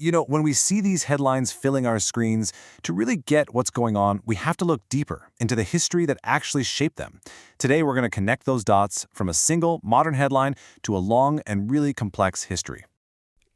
When we see these headlines filling our screens, to really get what's going on, we have to look deeper into the history that actually shaped them. Today, we're going to connect those dots from a single modern headline to a long and really complex history.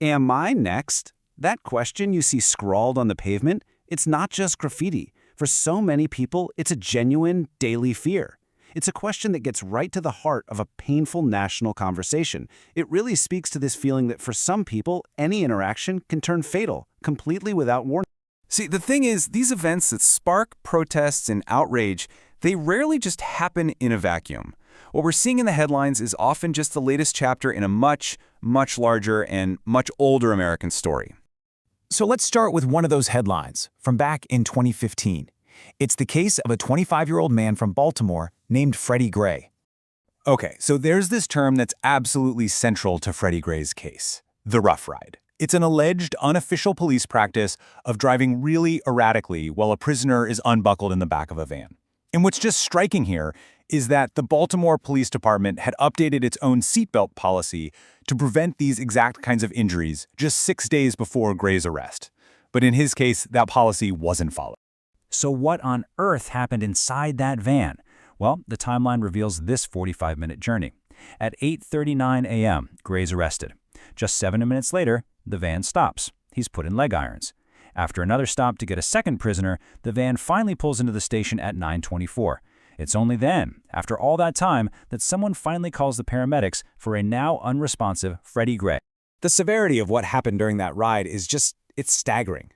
Am I next? That question you see scrawled on the pavement, it's not just graffiti. For so many people, it's a genuine daily fear. It's a question that gets right to the heart of a painful national conversation. It really speaks to this feeling that for some people, any interaction can turn fatal, completely without warning. See, the thing is, these events that spark protests and outrage, they rarely just happen in a vacuum. What we're seeing in the headlines is often just the latest chapter in a much, much larger and much older American story. So let's start with one of those headlines from back in 2015. It's the case of a 25-year-old man from Baltimore named Freddie Gray. Okay, so there's this term that's absolutely central to Freddie Gray's case, the rough ride. It's an alleged unofficial police practice of driving really erratically while a prisoner is unbuckled in the back of a van. And what's just striking here is that the Baltimore Police Department had updated its own seatbelt policy to prevent these exact kinds of injuries just 6 days before Gray's arrest. But in his case, that policy wasn't followed. So what on earth happened inside that van? Well, the timeline reveals this 45-minute journey. At 8:39 a.m., Gray's arrested. Just 7 minutes later, the van stops. He's put in leg irons. After another stop to get a second prisoner, the van finally pulls into the station at 9:24. It's only then, after all that time, that someone finally calls the paramedics for a now unresponsive Freddie Gray. The severity of what happened during that ride is it's staggering.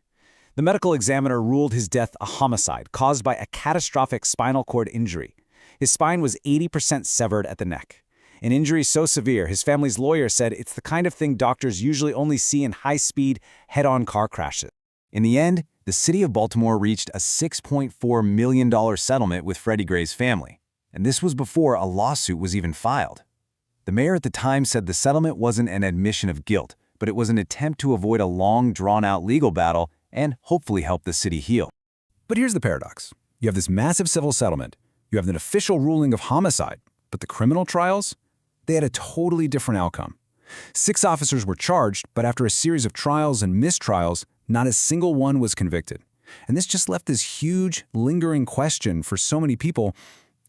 The medical examiner ruled his death a homicide caused by a catastrophic spinal cord injury. His spine was 80% severed at the neck. An injury so severe, his family's lawyer said it's the kind of thing doctors usually only see in high-speed, head-on car crashes. In the end, the city of Baltimore reached a $6.4 million settlement with Freddie Gray's family, and this was before a lawsuit was even filed. The mayor at the time said the settlement wasn't an admission of guilt, but it was an attempt to avoid a long, drawn-out legal battle and hopefully help the city heal. But here's the paradox. You have this massive civil settlement, you have an official ruling of homicide, but the criminal trials? They had a totally different outcome. 6 officers were charged, but after a series of trials and mistrials, not a single one was convicted. And this just left this huge, lingering question for so many people.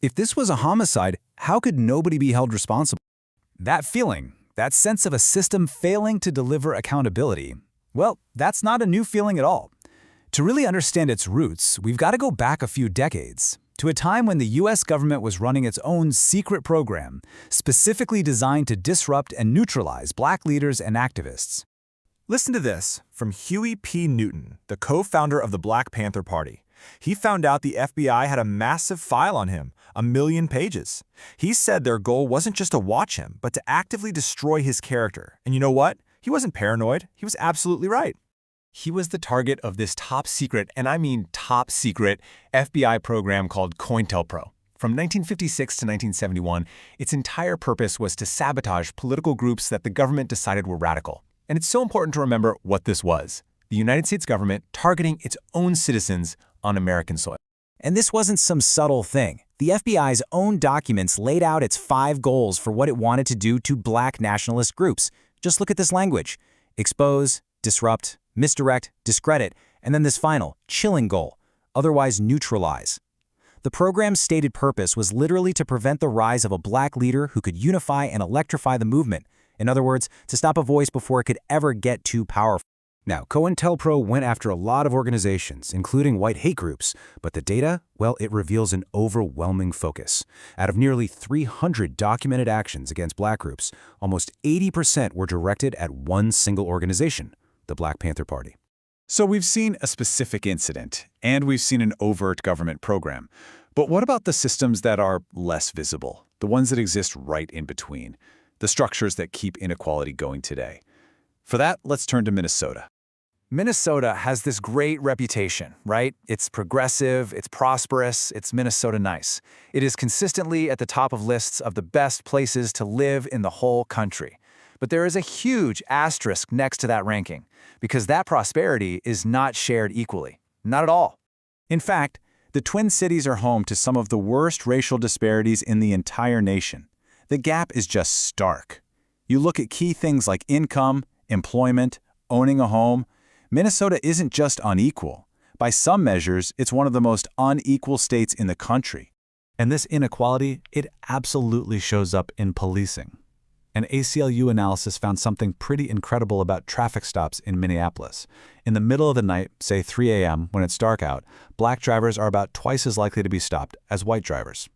If this was a homicide, how could nobody be held responsible? That feeling, that sense of a system failing to deliver accountability, well, that's not a new feeling at all. To really understand its roots, we've got to go back a few decades, to a time when the U.S. government was running its own secret program, specifically designed to disrupt and neutralize Black leaders and activists. Listen to this from Huey P. Newton, the co-founder of the Black Panther Party. He found out the FBI had a massive file on him, 1 million pages. He said their goal wasn't just to watch him, but to actively destroy his character. And you know what? He wasn't paranoid. He was absolutely right. He was the target of this top secret, and I mean top secret, FBI program called COINTELPRO. From 1956 to 1971, its entire purpose was to sabotage political groups that the government decided were radical. And it's so important to remember what this was: the United States government targeting its own citizens on American soil. And this wasn't some subtle thing. The FBI's own documents laid out its 5 goals for what it wanted to do to Black nationalist groups. Just look at this language: expose, disrupt, misdirect, discredit, and then this final, chilling goal, otherwise neutralize. The program's stated purpose was literally to prevent the rise of a Black leader who could unify and electrify the movement. In other words, to stop a voice before it could ever get too powerful. Now, COINTELPRO went after a lot of organizations, including white hate groups, but the data, well, it reveals an overwhelming focus. Out of nearly 300 documented actions against Black groups, almost 80% were directed at one single organization, the Black Panther Party. So we've seen a specific incident, and we've seen an overt government program. But what about the systems that are less visible, the ones that exist right in between, the structures that keep inequality going today? For that, let's turn to Minnesota. Minnesota has this great reputation, right? It's progressive, it's prosperous, it's Minnesota nice. It is consistently at the top of lists of the best places to live in the whole country. But there is a huge asterisk next to that ranking, because that prosperity is not shared equally. Not at all. In fact, the Twin Cities are home to some of the worst racial disparities in the entire nation. The gap is just stark. You look at key things like income, employment, owning a home, Minnesota isn't just unequal. By some measures, it's one of the most unequal states in the country. And this inequality, it absolutely shows up in policing. An ACLU analysis found something pretty incredible about traffic stops in Minneapolis. In the middle of the night, say 3 a.m., when it's dark out, black drivers are about twice as likely to be stopped as white drivers.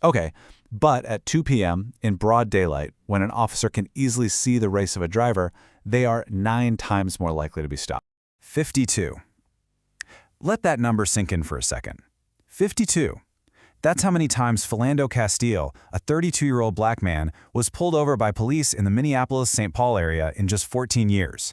Okay, but at 2 p.m., in broad daylight, when an officer can easily see the race of a driver, they are 9 times more likely to be stopped. 52. Let that number sink in for a second. 52. That's how many times Philando Castile, a 32-year-old black man, was pulled over by police in the Minneapolis-St. Paul area in just 14 years.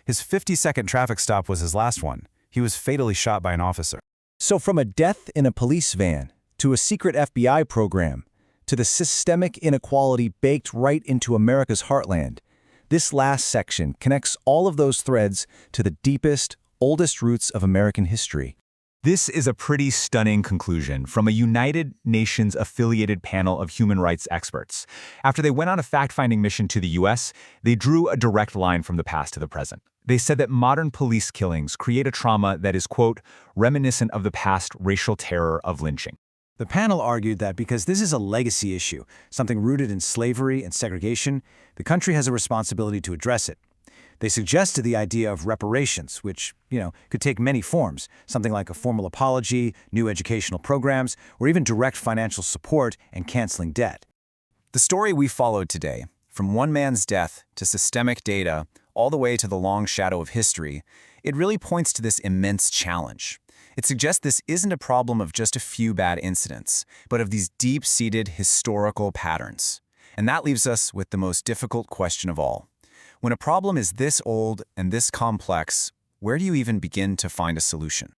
His 52nd traffic stop was his last one. He was fatally shot by an officer. So from a death in a police van, to a secret FBI program, to the systemic inequality baked right into America's heartland, this last section connects all of those threads to the deepest, oldest roots of American history. This is a pretty stunning conclusion from a United Nations-affiliated panel of human rights experts. After they went on a fact-finding mission to the U.S., they drew a direct line from the past to the present. They said that modern police killings create a trauma that is, quote, reminiscent of the past racial terror of lynching. The panel argued that because this is a legacy issue, something rooted in slavery and segregation, the country has a responsibility to address it. They suggested the idea of reparations, which, could take many forms, something like a formal apology, new educational programs, or even direct financial support and canceling debt. The story we followed today, from one man's death to systemic data, all the way to the long shadow of history, it really points to this immense challenge. It suggests this isn't a problem of just a few bad incidents, but of these deep-seated historical patterns. And that leaves us with the most difficult question of all. When a problem is this old and this complex, where do you even begin to find a solution?